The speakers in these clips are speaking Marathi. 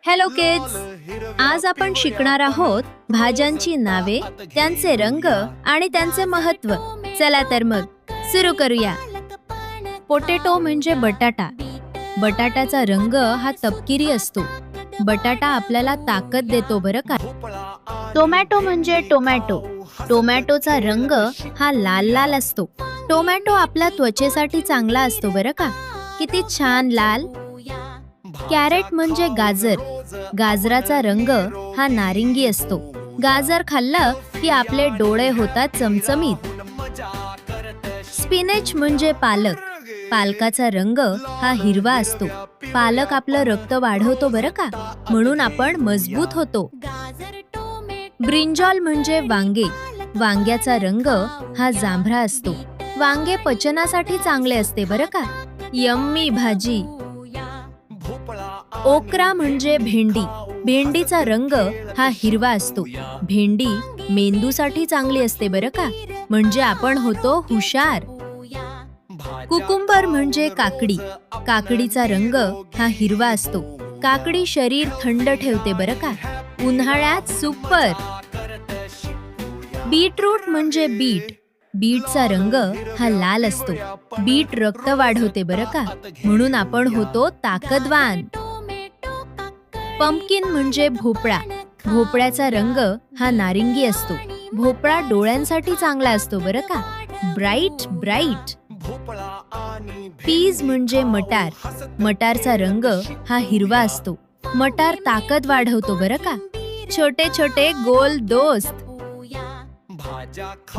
हॅलो किड्स, आज आपण शिकणार आहोत भाज्यांची नावे, त्यांचे रंग आणि त्यांचे महत्त्व. चला तर मग सुरू करूया. पोटॅटो म्हणजे बटाटा. बटाट्याचा रंग हा तपकिरी असतो. बटाटा आपल्याला ताकद देतो बरं का. टोमॅटो म्हणजे टोमॅटो. टोमॅटोचा रंग हा लाल लाल असतो. टोमॅटो आपल्या त्वचेसाठी चांगला असतो बरं का. किती छान लाल. कॅरेट म्हणजे गाजर. गाजराचा रंग हा नारिंगी असतो. गाजर खाल्लं की आपले डोळे होतात चमचमीत. स्पिनच म्हणजे पालक. पालकाचा रंग हा हिरवा असतो. पालक आपलं रक्त वाढवतो बरं का, म्हणून आपण मजबूत होतो. ब्रिंजॉल म्हणजे वांगे. वांग्याचा रंग हा जांभळा असतो. वांगे पचनासाठी चांगले असते बरं का. यम्मी भाजी. ओक्रा म्हणजे भेंडी. भेंडीचा रंग हा हिरवा असतो. भेंडी मेंदूसाठी चांगली असते बरं का, म्हणजे आपण होतो हुशार. कुकुंबर म्हणजे काकडी. काकडीचा रंग हा हिरवा असतो. काकडी शरीर थंड ठेवते बरं का, उन्हाळ्यात सुपर. बीटरूट म्हणजे बीट. बीटचा रंग हा लाल असतो. बीट रक्त वाढवते बरं का, म्हणून आपण होतो ताकदवान. पंपकिन म्हणजे भोपळा. भोपळ्याचा रंग हा नारिंगी असतो. भोपळा डोळ्यांसाठी चांगला असतो बरं का, ब्राईट ब्राईट. पीज म्हणजे मटार. मटारचा रंग हा हिरवा असतो. मटार ताकद वाढवतो बरं का. छोटे छोटे गोल दोस्त.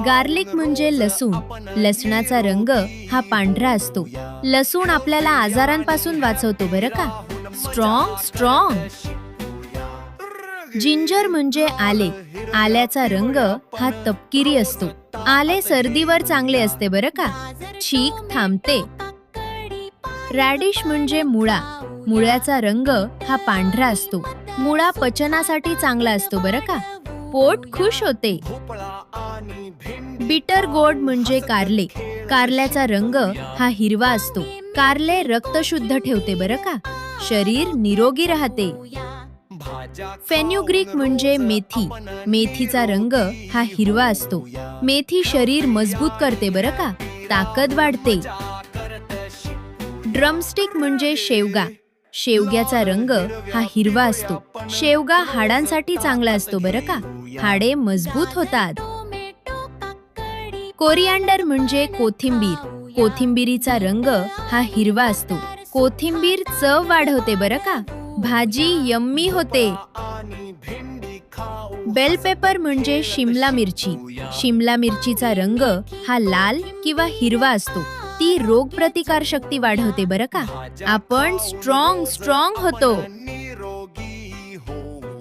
गार्लिक म्हणजे लसूण. लसणाचा रंग हा पांढरा असतो. लसूण आपल्याला आजारांपासून वाचवतो बरं का, स्ट्रॉंग स्ट्रॉंग. जिंजर म्हणजे आले. आल्याचा रंग हा तपकिरी असतो. आले सर्दीवर चांगले असते बरं का, छीक थांबते. रॅडिश म्हणजे मुळा. मुळ्याचा रंग हा पांढरा असतो. मुळा पचनासाठी चांगला असतो बरं का, पोट खुश होते. बिटर गोड म्हणजे कारले. कारल्याचा रंग हा हिरवा असतो. कारले रक्त शुद्ध ठेवते बरं का, शरीर निरोगी राहते. फेन्युग्रीक म्हणजे मेथी. मेथीचा रंग हा हिरवा असतो. मेथी शरीर मजबूत करते बरं का, ताकद वाढते. ड्रमस्टिक म्हणजे शेवगा. शेवग्याचा रंग हा हिरवा असतो. शेवगा हाडांसाठी चांगला असतो बरं का, हाडे मजबूत होतात. कोरिअँडर म्हणजे कोथिंबीर. कोथिंबीरीचा रंग हा हिरवा असतो. कोथिंबीर चव वाढवते बरं का, भाजी यम्मी होते. बेल पेपर म्हणजे शिमला मिरची. शिमला मिरचीचा रंग हा लाल किंवा हिरवा असतो. ती रोगप्रतिकार शक्ती वाढवते बरं का, आपण स्ट्रॉंग स्ट्रॉंग होतो.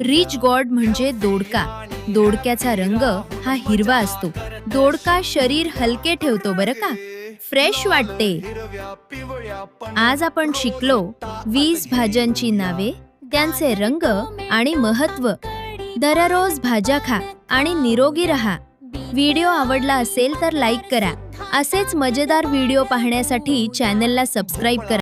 रिच गॉड म्हणजे दोडका. दोडक्याचा रंग हा हिरवा असतो. दोडका शरीर हलके ठेवतो बरं का, फ्रेश वाटते. आज आपण शिकलो 20 भाज्यांची नावे, त्यांचे रंग आणि महत्त्व. दररोज भाज्या खा आणि निरोगी राहा. व्हिडिओ आवडला असेल तर लाईक करा. असेच मजेदार व्हिडिओ पाहण्यासाठी चॅनलला सबस्क्राईब करा.